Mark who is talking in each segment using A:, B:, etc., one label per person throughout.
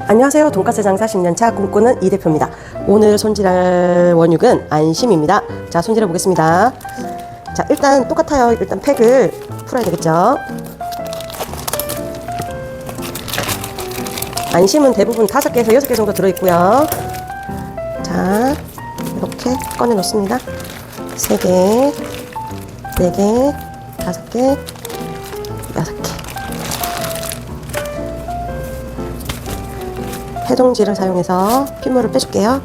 A: 안녕하세요. 돈가스 장사 10년차 꿈꾸는 이 대표입니다. 오늘 손질할 원육은 안심입니다. 자, 손질해 보겠습니다. 자, 일단 똑같아요. 일단 팩을 풀어야 되겠죠. 안심은 대부분 5개에서 6개 정도 들어있고요. 자, 이렇게 꺼내 놓습니다. 3개, 4개, 5개, 6개. 해동지를 사용해서 핏물을 빼줄게요.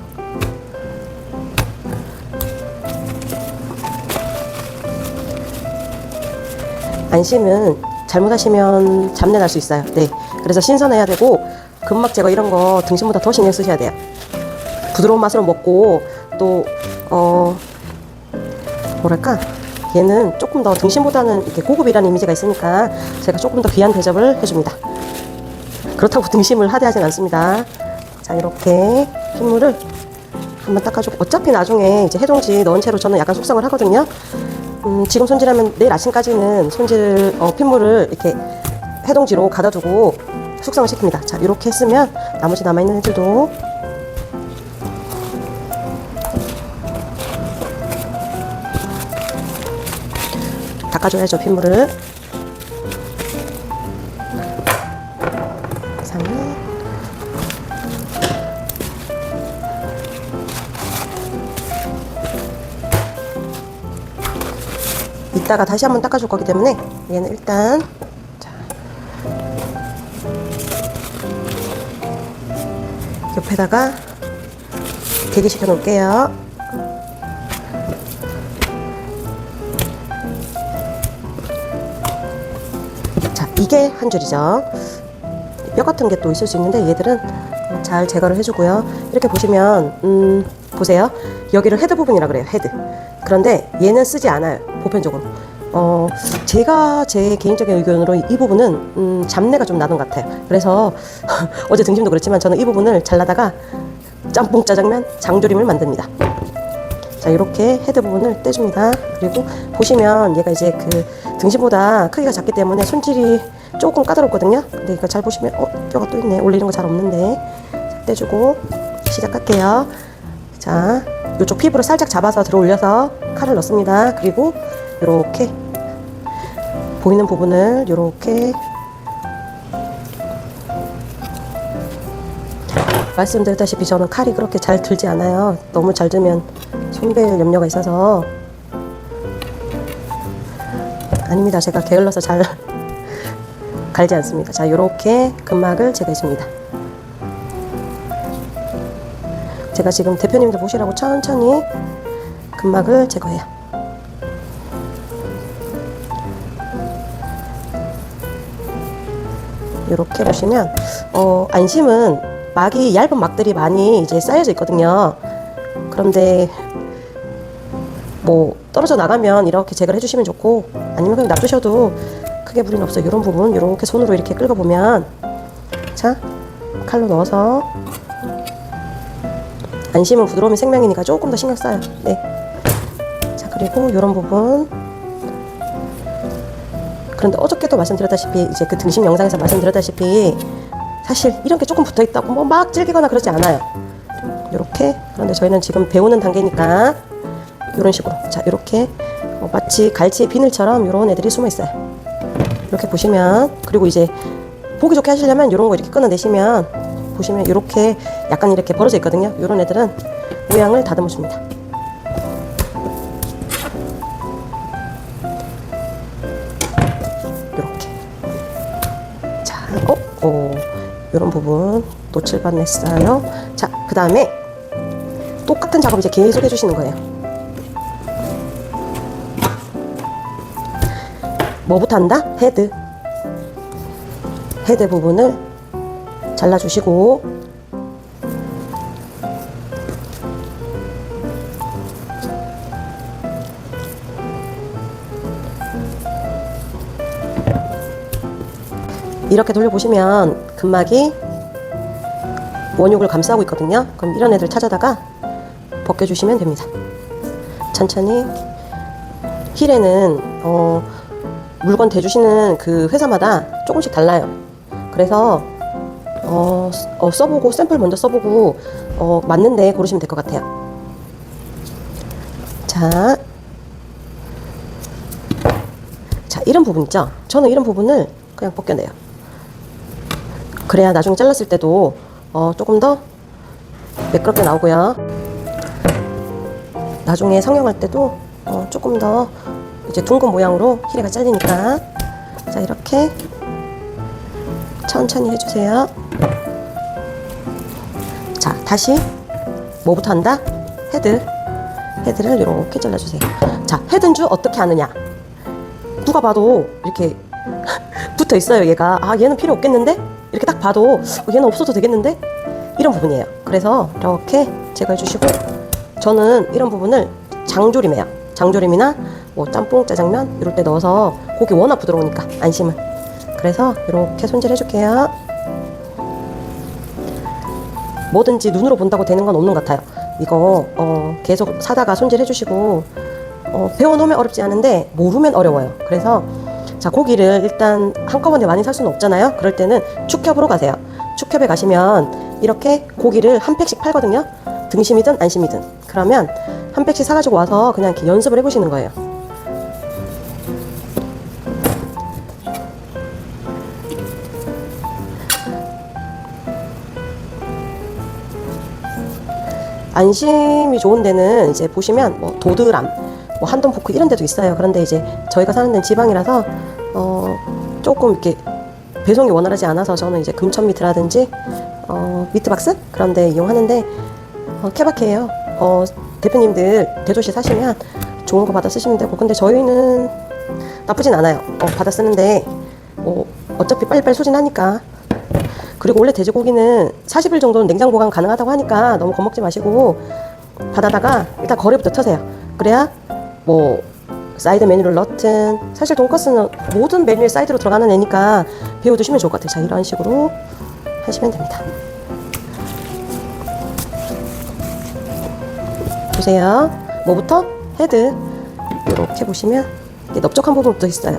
A: 안심은 잘못하시면 잡내 날 수 있어요. 네, 그래서 신선해야 되고 근막 제거 이런 거 등심보다 더 신경 쓰셔야 돼요. 부드러운 맛으로 먹고 또 뭐랄까, 얘는 조금 더 등심보다는 이렇게 고급이라는 이미지가 있으니까 제가 조금 더 귀한 대접을 해줍니다. 그렇다고 등심을 하대하진 않습니다. 자, 이렇게 핏물을 한번 닦아주고, 어차피 나중에 이제 해동지 넣은 채로 저는 약간 숙성을 하거든요. 지금 손질하면 내일 아침까지는 핏물을 이렇게 해동지로 가둬두고 숙성을 시킵니다. 자, 이렇게 했으면 나머지 남아있는 애들도 닦아줘야죠, 핏물을. 이따가 다시 한번 닦아줄 거기 때문에 얘는 일단, 자, 옆에다가 대기시켜 놓을게요. 자, 이게 한 줄이죠. 뼈 같은 게 또 있을 수 있는데 얘들은 잘 제거를 해주고요. 이렇게 보시면 보세요. 여기를 헤드 부분이라 그래요. 헤드. 그런데 얘는 쓰지 않아요, 보편적으로. 제가 제 개인적인 의견으로 이 부분은 잡내가 좀 나는 것 같아요. 그래서 어제 등심도 그렇지만 저는 이 부분을 잘라다가 짬뽕 짜장면 장조림을 만듭니다. 자, 이렇게 헤드 부분을 떼줍니다. 그리고 보시면 얘가 이제 그 등심보다 크기가 작기 때문에 손질이 조금 까다롭거든요. 근데 이거 잘 보시면 뼈가 또 있네. 올리는 거 잘 없는데. 자, 떼주고 시작할게요. 자, 이쪽 피부를 살짝 잡아서 들어 올려서 칼을 넣습니다. 그리고 이렇게 보이는 부분을 이렇게, 말씀드렸다시피 저는 칼이 그렇게 잘 들지 않아요. 너무 잘 들면 손벨 염려가 있어서. 아닙니다. 제가 게을러서 잘 갈지 않습니다. 자, 이렇게 근막을 제거해줍니다. 제가 지금 대표님들 보시라고 천천히 근막을 제거해요. 이렇게 보시면 안심은 막이 얇은 막들이 많이 이제 쌓여져 있거든요. 그런데 뭐 떨어져 나가면 이렇게 제거를 해주시면 좋고, 아니면 그냥 놔두셔도 크게 무리는 없어요. 이런 부분 이렇게 손으로 이렇게 긁어보면, 자, 칼로 넣어서, 안심은 부드러움이 생명이니까 조금 더 신경 써요. 네. 자, 그리고 이런 부분. 그런데 어저께도 말씀드렸다시피, 이제 그 등심 영상에서 말씀드렸다시피, 사실 이런 게 조금 붙어 있다고 뭐 막 질기거나 그러지 않아요. 이렇게. 그런데 저희는 지금 배우는 단계니까 이런 식으로, 자, 이렇게 마치 갈치의 비늘처럼 이런 애들이 숨어 있어요. 이렇게 보시면, 그리고 이제 보기 좋게 하시려면 이런 거 이렇게 끊어내시면, 보시면 이렇게 약간 이렇게 벌어져 있거든요. 이런 애들은 모양을 다듬어 줍니다. 이렇게. 자, 이런 부분 노출반 냈어요. 자, 그 다음에 똑같은 작업 이제 계속 해주시는 거예요. 뭐부터 한다? 헤드. 헤드 부분을 잘라주시고, 이렇게 돌려보시면 근막이 원육을 감싸고 있거든요. 그럼 이런 애들 찾아다가 벗겨주시면 됩니다. 천천히. 힐에는 물건 대주시는 그 회사마다 조금씩 달라요. 그래서 써보고 샘플 먼저 써보고 맞는데 고르시면 될 것 같아요. 자, 이런 부분 있죠? 저는 이런 부분을 그냥 벗겨내요. 그래야 나중에 잘랐을 때도 조금 더 매끄럽게 나오고요. 나중에 성형할 때도 조금 더 이제 둥근 모양으로 히레가 잘리니까. 자, 이렇게 천천히 해주세요. 자, 다시 뭐부터 한다? 헤드를 이렇게 잘라주세요. 자, 헤드인 줄 어떻게 아느냐? 누가 봐도 이렇게 붙어 있어요. 얘가 얘는 필요 없겠는데? 이렇게 딱 봐도 얘는 없어도 되겠는데? 이런 부분이에요. 그래서 이렇게 제거해 주시고, 저는 이런 부분을 장조림해요. 장조림이나 뭐 짬뽕, 짜장면 이럴 때 넣어서 고기 워낙 부드러우니까 안심은. 그래서 이렇게 손질해 줄게요. 뭐든지 눈으로 본다고 되는 건 없는 것 같아요. 이거 계속 사다가 손질해 주시고, 배워놓으면 어렵지 않은데 모르면 어려워요. 그래서 자, 고기를 일단 한꺼번에 많이 살 수는 없잖아요. 그럴 때는 축협으로 가세요. 축협에 가시면 이렇게 고기를 한 팩씩 팔거든요. 등심이든 안심이든. 그러면 한 팩씩 사가지고 와서 그냥 이렇게 연습을 해보시는 거예요. 안심이 좋은 데는 이제 보시면 뭐 도드람, 뭐 한돈포크 이런 데도 있어요. 그런데 이제 저희가 사는 데는 지방이라서 조금 이렇게 배송이 원활하지 않아서 저는 이제 금천미트라든지 미트박스 그런 데 이용하는데 케바케예요. 대표님들 대도시 사시면 좋은 거 받아 쓰시면 되고, 근데 저희는 나쁘진 않아요. 받아 쓰는데 뭐 어차피 빨리빨리 소진하니까. 그리고 원래 돼지고기는 40일 정도는 냉장 보관 가능하다고 하니까 너무 겁먹지 마시고 받아다가 일단 거래부터 터세요. 그래야 뭐 사이드 메뉴를 넣든, 사실 돈가스는 모든 메뉴에 사이드로 들어가는 애니까 배워두시면 좋을 것 같아요. 자, 이런 식으로 하시면 됩니다. 보세요. 뭐부터? 헤드. 이렇게 보시면 이게 넓적한 부분 붙어 있어요.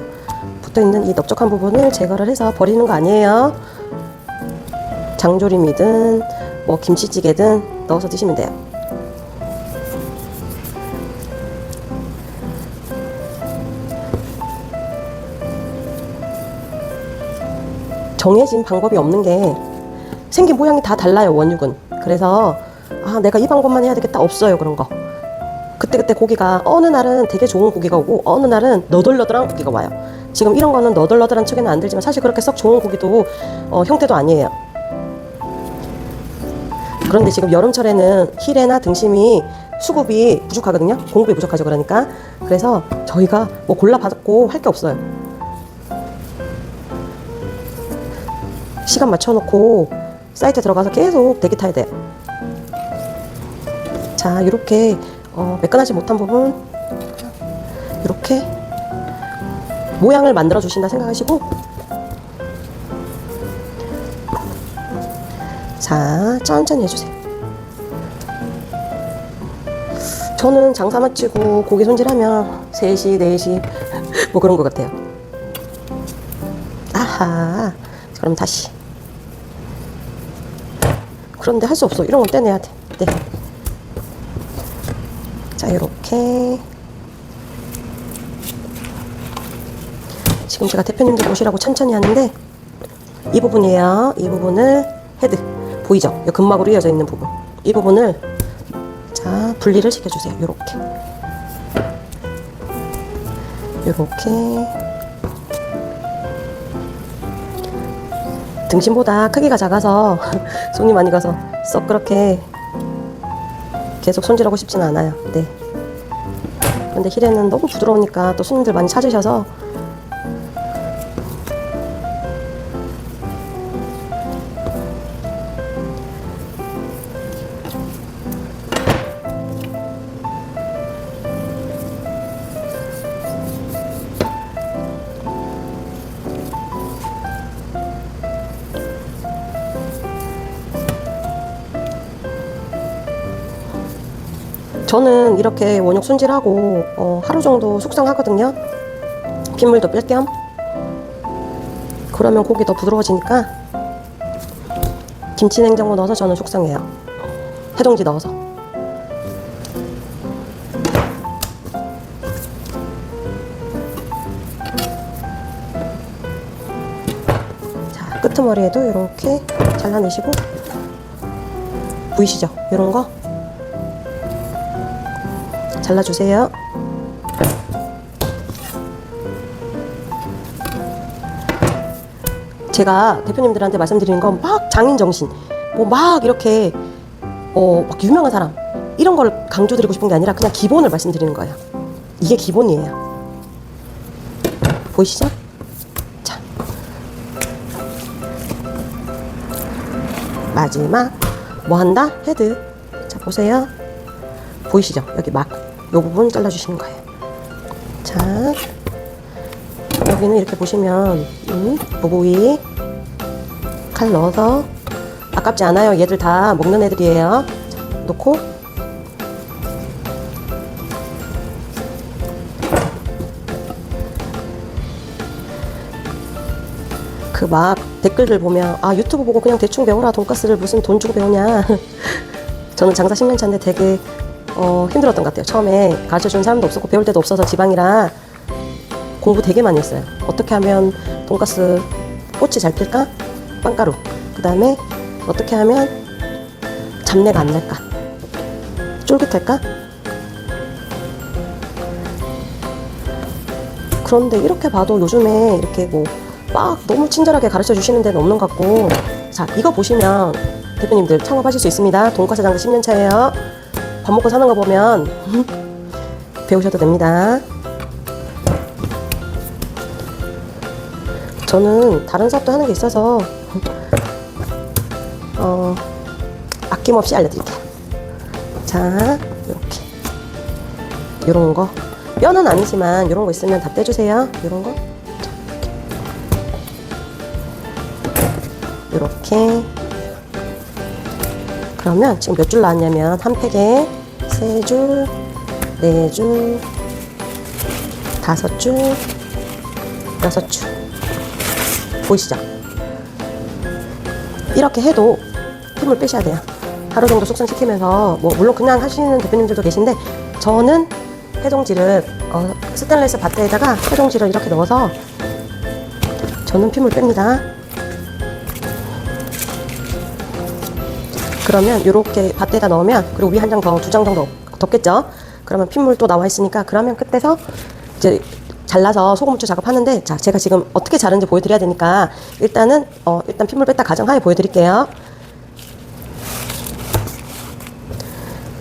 A: 붙어 있는 이 넓적한 부분을 제거를 해서 버리는 거 아니에요. 장조림이든 뭐 김치찌개든 넣어서 드시면 돼요. 정해진 방법이 없는 게, 생긴 모양이 다 달라요, 원육은. 그래서 내가 이 방법만 해야 되겠다, 없어요, 그런 거. 그때그때 고기가 어느 날은 되게 좋은 고기가 오고 어느 날은 너덜너덜한 고기가 와요. 지금 이런 거는 너덜너덜한 척에는 안 들지만 사실 그렇게 썩 좋은 고기도 형태도 아니에요. 그런데 지금 여름철에는 히레나 등심이 수급이 부족하거든요. 공급이 부족하죠. 그러니까 그래서 저희가 뭐 골라받고 할 게 없어요. 시간 맞춰놓고 사이트에 들어가서 계속 대기 타야 돼요. 자, 이렇게 매끈하지 못한 부분 이렇게 모양을 만들어 주신다 생각하시고, 자, 천천히 해주세요. 저는 장사 마치고 고기 손질하면 3시, 4시 뭐 그런 것 같아요. 아하, 그럼 다시. 그런데 할 수 없어. 이런 건 떼내야 돼. 네. 자, 이렇게. 지금 제가 대표님들 보시라고 천천히 하는데 이 부분이에요. 이 부분을 헤드 보이죠? 이 근막으로 이어져 있는 부분. 이 부분을 자, 분리를 시켜주세요. 요렇게. 요렇게. 등심보다 크기가 작아서 손이 많이 가서 썩 그렇게 계속 손질하고 싶지는 않아요. 네. 근데 히레는 너무 부드러우니까 또 손님들 많이 찾으셔서 저는 이렇게 원육 손질하고 하루 정도 숙성하거든요. 핏물도 뺄 겸. 그러면 고기 더 부드러워지니까 김치 냉장고 넣어서 저는 숙성해요. 해동지 넣어서. 자, 끄트머리에도 이렇게 잘라내시고, 보이시죠? 이런 거 잘라주세요. 제가 대표님들한테 말씀드리는 건 막 장인 정신, 뭐 막 이렇게 막 유명한 사람 이런 걸 강조드리고 싶은 게 아니라 그냥 기본을 말씀드리는 거예요. 이게 기본이에요. 보이시죠? 자, 마지막 뭐 한다? 헤드. 자, 보세요. 보이시죠? 여기 막 요 부분 잘라주시는 거예요. 자, 여기는 이렇게 보시면 부부위 칼 넣어서 아깝지 않아요. 얘들 다 먹는 애들이에요. 자, 놓고 그 막 댓글들 보면 아 유튜브 보고 그냥 대충 배워라 돈가스를 무슨 돈 주고 배우냐. 저는 장사 10년 차인데 되게 힘들었던 것 같아요. 처음에 가르쳐주는 사람도 없었고 배울 데도 없어서 지방이라 공부 되게 많이 했어요. 어떻게 하면 돈가스 꽃이 잘 필까? 빵가루. 그 다음에 어떻게 하면 잡내가 안 날까? 쫄깃할까? 그런데 이렇게 봐도 요즘에 이렇게 뭐 막 너무 친절하게 가르쳐 주시는 데는 없는 것 같고. 자, 이거 보시면 대표님들 창업하실 수 있습니다. 돈가스 장사 10년 차예요. 밥 먹고 사는 거 보면 배우셔도 됩니다. 저는 다른 사업도 하는 게 있어서 아낌없이 알려드릴게요. 자, 이렇게 요런 거 뼈는 아니지만 요런 거 있으면 다 떼주세요. 요런 거 이렇게. 그러면 지금 몇 줄 나왔냐면 한 팩에 3줄, 4줄, 5줄, 6줄. 보이시죠? 이렇게 해도 힘을 빼셔야 돼요. 하루 정도 숙성시키면서 뭐 물론 그냥 하시는 대표님들도 계신데 저는 해동지를 스테인리스 바트에다가 해동지를 이렇게 넣어서 저는 핏물 뺍니다. 그러면 이렇게 밭에다 넣으면 그리고 위 한 장 더, 2장 정도 덮겠죠. 그러면 핏물 또 나와 있으니까 그러면 끝에서 이제 잘라서 소금 후추 작업하는데 자 제가 지금 어떻게 자르는지 보여드려야 되니까 일단은 일단 핏물 뺐다 가정하에 보여드릴게요.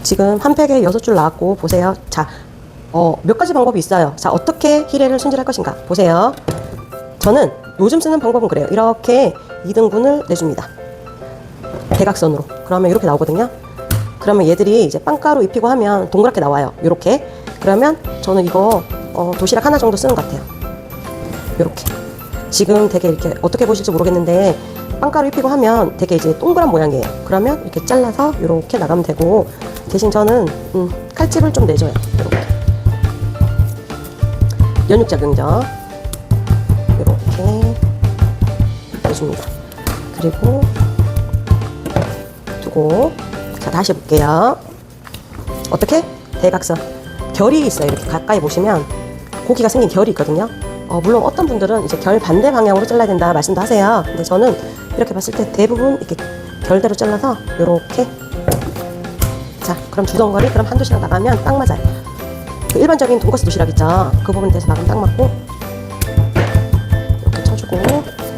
A: 지금 한 팩에 6줄 나왔고 보세요. 자 몇 가지 방법이 있어요. 자 어떻게 히레를 손질할 것인가 보세요. 저는 요즘 쓰는 방법은 그래요. 이렇게 2등분을 내줍니다. 대각선으로. 그러면 이렇게 나오거든요. 그러면 얘들이 이제 빵가루 입히고 하면 동그랗게 나와요. 이렇게. 그러면 저는 이거 도시락 하나 정도 쓰는 것 같아요. 이렇게. 지금 되게 이렇게 어떻게 보실지 모르겠는데 빵가루 입히고 하면 되게 이제 동그란 모양이에요. 그러면 이렇게 잘라서 이렇게 나가면 되고 대신 저는 칼집을 좀 내줘요. 이렇게. 연육작용죠. 이렇게 내줍니다. 그리고 자 다시 볼게요. 어떻게? 대각선 결이 있어요. 이렇게 가까이 보시면 고기가 생긴 결이 있거든요. 물론 어떤 분들은 이제 결 반대 방향으로 잘라야 된다 말씀도 하세요. 근데 저는 이렇게 봤을 때 대부분 이렇게 결대로 잘라서 이렇게. 자 그럼 두 덩어리 그럼 한 도시락 나가면 딱 맞아요. 그 일반적인 돈가스 도시락 있죠. 그 부분 대해서 나가면 딱 맞고 이렇게 쳐주고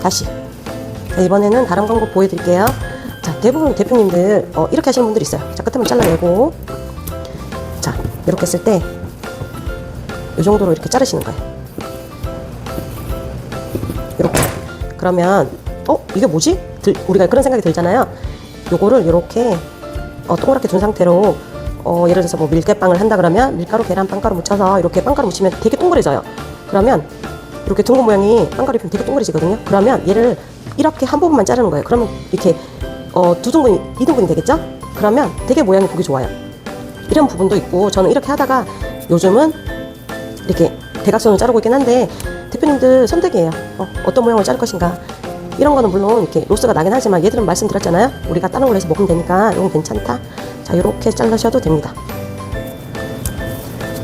A: 다시. 자, 이번에는 다른 방법 보여드릴게요. 자, 대부분 대표님들 이렇게 하시는 분들이 있어요. 자, 끝에만 잘라내고 자, 이렇게 했을 때 이 정도로 이렇게 자르시는 거예요. 이렇게. 그러면 이게 뭐지? 우리가 그런 생각이 들잖아요. 요거를 이렇게 동그랗게 둔 상태로 예를 들어서 뭐 밀대빵을 한다 그러면 밀가루, 계란, 빵가루 묻혀서 이렇게 빵가루 묻히면 되게 동그래져요. 그러면 이렇게 둥근 모양이 빵가루 입히면 되게 동그래지거든요. 그러면 얘를 이렇게 한 부분만 자르는 거예요. 그러면 이렇게 2등분이 되겠죠? 그러면 되게 모양이 보기 좋아요. 이런 부분도 있고 저는 이렇게 하다가 요즘은 이렇게 대각선으로 자르고 있긴 한데 대표님들 선택이에요. 어떤 모양을 자를 것인가. 이런 거는 물론 이렇게 로스가 나긴 하지만 얘들은 말씀드렸잖아요. 우리가 다른 걸로 해서 먹으면 되니까 이건 괜찮다. 자, 이렇게 잘라셔도 됩니다.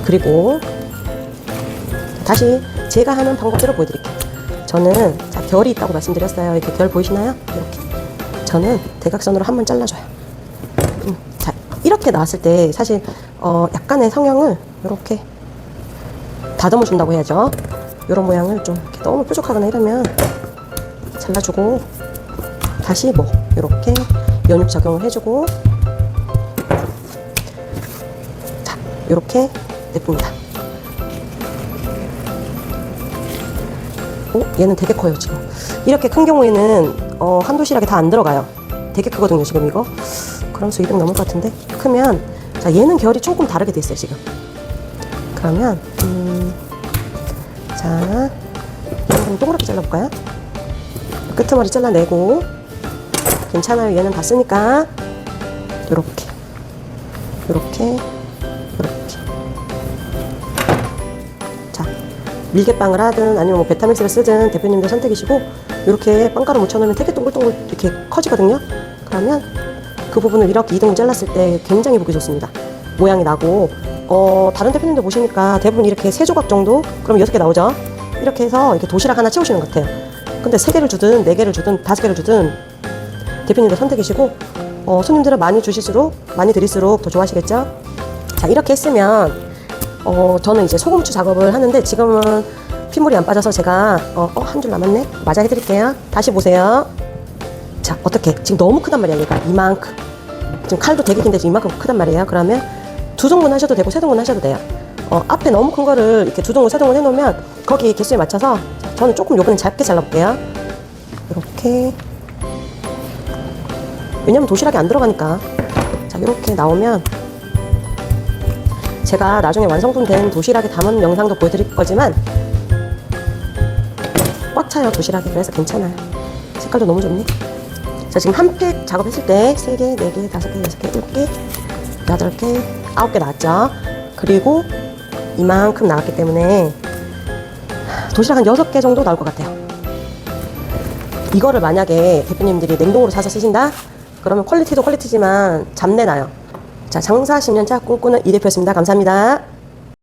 A: 그리고 다시 제가 하는 방법대로 보여드릴게요. 저는 자, 결이 있다고 말씀드렸어요. 이렇게 결 보이시나요? 이렇게. 저는 대각선으로 한번 잘라줘요. 자, 이렇게 나왔을 때 사실 약간의 성형을 이렇게 다듬어 준다고 해야죠. 이런 모양을 좀 이렇게 너무 뾰족하거나 이러면 잘라주고 다시 뭐 이렇게 연육 적용을 해주고 자, 이렇게 예쁩니다. 얘는 되게 커요 지금. 이렇게 큰 경우에는 한 도시락에 다 안 들어가요. 되게 크거든요 지금 이거. 그럼수 200 넘을 것 같은데 크면 자, 얘는 결이 조금 다르게 돼 있어요 지금. 그러면 자, 이거 동그랗게 잘라볼까요? 끄트머리 잘라내고 괜찮아요. 얘는 봤으니까 요렇게 요렇게 요렇게. 자, 밀개빵을 하든 아니면 뭐 베타믹스를 쓰든 대표님들 선택이시고 요렇게 빵가루 묻혀놓으면 되게 동글동글 이렇게 커지거든요. 그러면 그 부분을 이렇게 2등분 잘랐을 때 굉장히 보기 좋습니다. 모양이 나고 다른 대표님들 보시니까 대부분 이렇게 3조각 정도, 그럼 6개 나오죠. 이렇게 해서 이렇게 도시락 하나 채우시는 것 같아요. 근데 3개를 주든 4개를 주든 5개를 주든 대표님들 선택이시고 손님들은 많이 주실수록 많이 드릴수록 더 좋아하시겠죠. 자, 이렇게 했으면 저는 이제 소금 후추 작업을 하는데 지금은 핏물이 안 빠져서 제가 한 줄 남았네. 마저 해드릴게요. 다시 보세요. 자, 어떻게 지금 너무 크단 말이야. 얘가 이만큼. 지금 칼도 되게 긴데 이만큼 크단 말이에요. 그러면 2등분 하셔도 되고 3등분 하셔도 돼요. 앞에 너무 큰 거를 이렇게 2등분 3등분 해놓으면 거기 개수에 맞춰서 저는 조금 요번엔 짧게 잘라볼게요. 이렇게. 왜냐면 도시락에 안 들어가니까. 자, 이렇게 나오면 제가 나중에 완성품 된 도시락에 담은 영상도 보여드릴 거지만 꽉 차요 도시락에. 그래서 괜찮아요. 색깔도 너무 좋네. 자, 지금 한 팩 작업했을 때 3개, 4개, 5개, 6개, 7개, 8개, 9개 나왔죠. 그리고 이만큼 나왔기 때문에 도시락 한 6개 정도 나올 것 같아요. 이거를 만약에 대표님들이 냉동으로 사서 쓰신다? 그러면 퀄리티도 퀄리티지만 잡내 나요. 자, 장사 10년차 꿈꾸는 이 대표였습니다. 감사합니다.